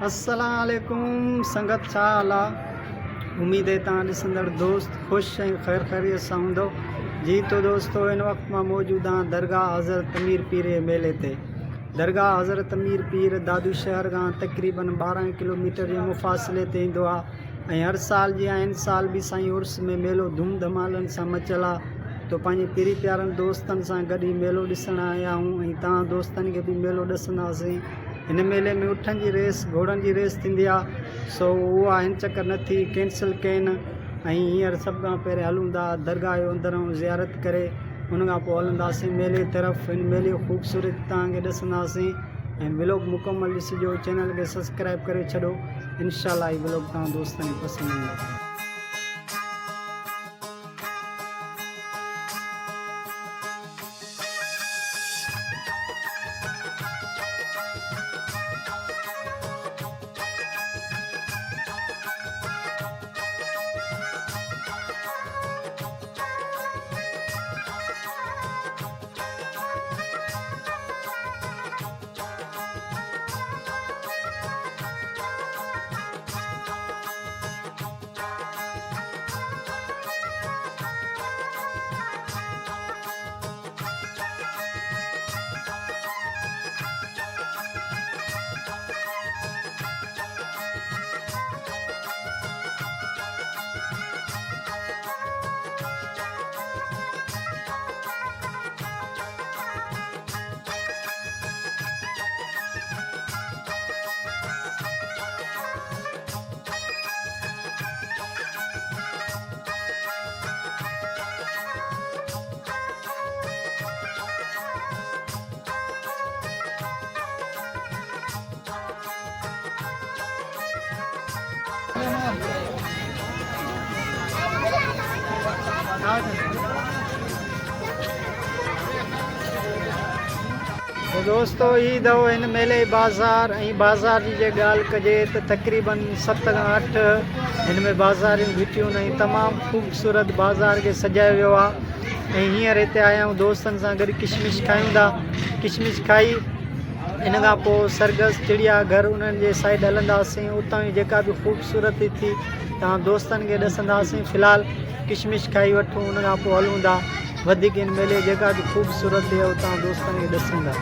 अस्सलाम वालेकुम संगत छा हाल आहे। उम्मीद है तव्हां ॾिसंदड़ दोस्त ख़ुशि ऐं ख़ैर ख़ैरियत सां हूंदो। जी तो दोस्तों इन वक़्तु मां मौजूदु आहियां दरगाह हज़रत अमीर पीर जे मेले ते। दरगाह हज़रत अमीर पीर दादू शहर खां तक़रीबन 12 किलोमीटर जे मुफ़ासिले ते ईंदो आहे ऐं हर साल जीअं इन साल बि साईं उर्स में मेलो धूम धमालनि सां मचियल आहे। तो पंहिंजे पीरी प्यारनि दोस्तनि सां गॾु ई मेलो ॾिसणु आया आहियूं ऐं तव्हां दोस्तनि खे बि मेलो ॾिसंदासीं। हिन मेले में उठनि जी रेस घोड़नि जी रेस थींदी आहे, सो उहा हिन चकर न थी, कैंसिल कयनि ऐं हींअर सभ खां पहिरियों हलूं था दरगाह जो अंदरूं ज़ियारत करे, उन खां पोइ हलंदासीं मेले तरफ़। हिन मेले जो ख़ूबसूरत तव्हांखे ॾिसंदासीं ऐं व्लॉग मुकमल ॾिसिजो, चैनल खे सब्सक्राइब करे छॾो। इंशाअल्लाह हीउ व्लॉग तव्हां दोस्तनि खे पसंदि ईंदो। तो दोस्तों ही दो इन मेले बाज़ार ऐं बाज़ार जी जे ॻाल्हि कजे त तक़रीबन 7 खां 8 हिन में बाज़ारियूं बीठियूं आहिनि। तमामु ख़ूबसूरत बाज़ार खे सजायो वियो आहे ऐं हींअर हिते आया आहियूं दोस्तनि सां गॾु किशमिश खायूं था। किशमिश खाई इन खां पोइ सरगस चिड़ियाघर उन्हनि जे साइड हलंदासीं, उतां जी जेका बि ख़ूबसूरती थी तव्हां दोस्तनि खे ॾिसंदासीं। फ़िलहालु किशमिश खाई वठूं, उन खां पोइ हलूं था वधीक इन मेले जेका बि ख़ूबसूरती आहे उहो तव्हां दोस्तनि खे ॾिसंदा।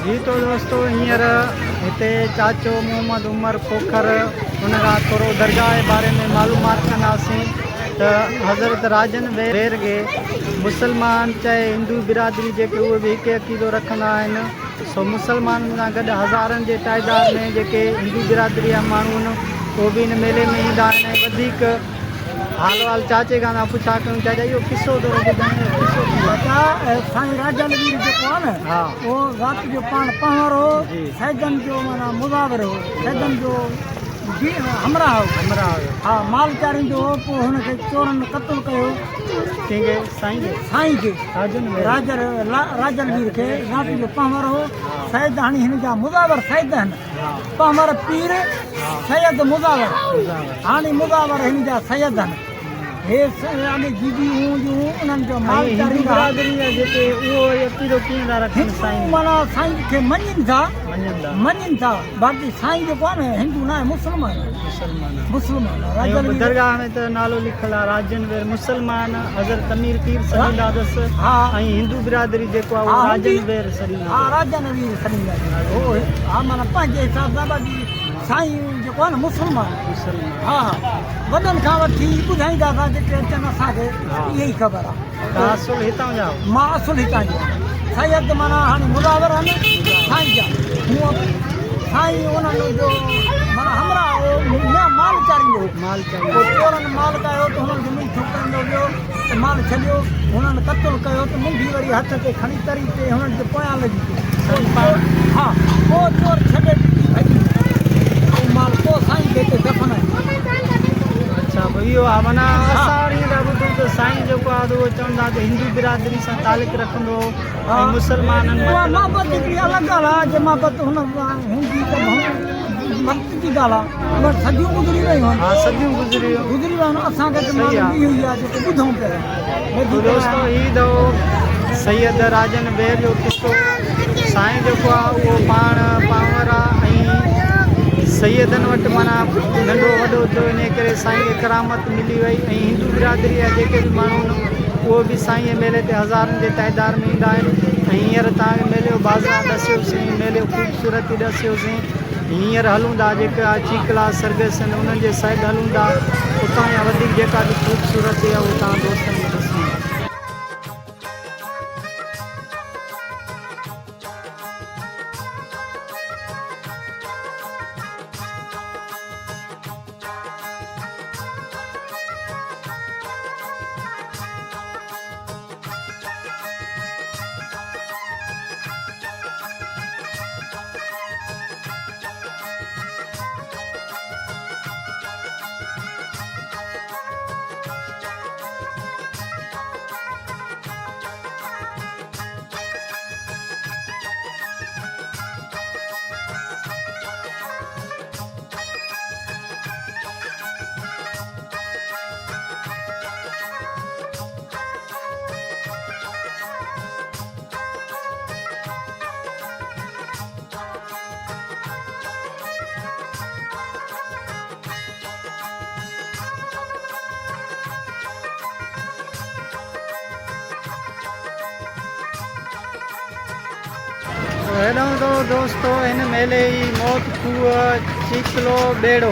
जी तो दोस्तों हींअर हिते चाचो मोहम्मद उमर खोखर उन खां थोरो दरगाह जे बारे में मालूमात कंदासीं त हज़रत राजन वेर खे मुसलमान चाहे हिंदू बिरादरी जेके उहे बि हिकु अक़ीदो रखंदा आहिनि। सो मुसलमाननि सां गॾु हज़ारनि जे तइदाद में जेके हिंदू बिरादरी जा माण्हू आहिनि उहे बि हिन मेले में ईंदा आहिनि ऐं वधीक हाल वाल चाचे खां था पुछा कयूं। चाचा इहो किसो थोरो ॿुधायो, किसो साईं राजन वीर जेको आहे न, हा उहो राति जो पाण पहर हो, सैदन जो माना मुज़ावर हो, सैदन जो हमरा हो, हा माल चारींदो हो। पोइ हुनखे चोरनि क़तलु कयो कंहिंखे साईं खे राजन वीर खे। राति जो पहर हो, सैद हाणे हिन जा मुज़ावर सैद आहिनि, पहर पीर सैयद मुज़ावर, हाणे मुज़ावर हिन जा सैयद आहिनि। हे यानी दीदी हूं जो उन्हनि जो माल हिंदू चारींदा बिरादरी जा जेके उहो अक़ीदो कीअं था रखनि साईं माना साईं खे मञनि था मञनि था बाक़ी साईं जेको आहे न हिंदू न आहे मुस्लमान मुस्लमान आहे ऐं दरगाह में त नालो लिखियलु आहे राजन वेर मुस्लमान हज़रत अमीर पीर सॾींदा अथसि हा ऐं हिंदू बिरादरी जेको आहे उहो राजन वेर सॾींदा हा राजन वीर सॾींदा हो हा माना पंहिंजे हिसाब सां बाक़ी साईं जेको आहे न मुस्लमान हा वॾनि खां वठी ॿुधाईंदा था जेके अचनि असांखे इहा ई ख़बर आहे असुल हितां जा मां असुल हितां जो सैयद माना हाणे मुदावर आहिनि साईं जा हूअं साईं उन्हनि जो माना हमरा माल चारींदो पोइ चोरनि माल कयो त हुननि खे मुंहुं ठोकाईंदो वियो त माल छॾियो हुननि क़तलु कयो त मुंडी वरी हथ ते खणी तरी ते हुननि खे पोयां लॻी पियो हा पोइ चोर छॾे ॾिठी भॼी पोइ माल पोइ साईं खे हिते दफ़न आहे अच्छा भई इहो आहे माना असां वरी था ॿुधूं त साईं जेको आहे त उहो चवंदा त हिंदू बिरादरी सां तालुक रखंदो ऐं मुस्लमाननि उहा मोहबत हिकिड़ी अलॻि ॻाल्हि आहे जे मोहबत हुन हूंदी त वक़्त जी ॻाल्हि आहे बट सदियूं गुज़री वियूं आहिनि हा सदियूं गुज़री वियूं गुज़री विया आहिनि असांखे त मालूम इहो ई आहे जेको ॿुधूं पिया दोस्तो हीउ अथव सैयद राजन वेर जो किसो साईं जेको आहे उहो पावर आहे ऐं सैयदनि वटि माना नंढो वॾो थियो इन करे साईं खे करामत मिली वई ऐं हिंदू बिरादरी जा जेके बि माण्हू आहिनि उहो बि साईं मेले ते हज़ारनि जे तइदाद में ईंदा आहिनि ऐं हींअर तव्हांखे मेले जो बाज़ार ॾसियोसीं मेले जो ख़ूबसूरती ॾसियोसीं हींअर हलूं था जेका चीकला सर्विस आहिनि उन्हनि जे साइड हलूं था उतां जा वधीक जेका बि ख़ूबसूरती आहे उहो तव्हां दोस्तनि खे ॾिसूं हेॾो तो दोस्तो हिन मेले जी मौत खूह चीकलो बेड़ो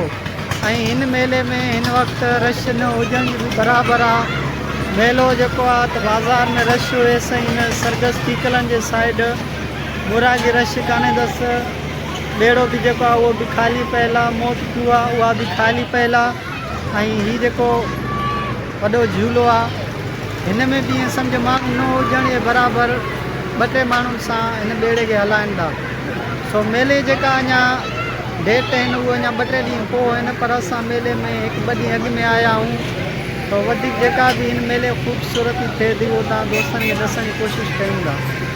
ऐं हिन मेले में हिन वक़्तु रश न हुजण बि बराबरि आहे मेलो जेको आहे त बाज़ार में रश हुएसि ऐं हिन सरगस चीकलनि जे साइड बुरा जी रश कान्हे अथसि बेड़ो बि जेको आहे उहो बि ख़ाली पियल आहे मौत खूह आहे उहा बि ख़ाली पियल आहे ऐं हीउ जेको वॾो झूलो आहे हिन में बि ईअं सम्झ माण्हू न हुजण जे बराबरि ॿ टे माण्हुनि सां हिन बेड़े खे हलाइनि था सो मेले जेका अञा डेट आहिनि उहे अञा ॿ टे ॾींहं पोइ आहिनि पर असां मेले में हिकु ॿ ॾींहं अॻु में आया आहियूं त वधीक जेका बि हिन मेले ख़ूबसूरती थिए थी उहो तव्हां दोस्तनि खे ॾसण जी कोशिशि कयूं था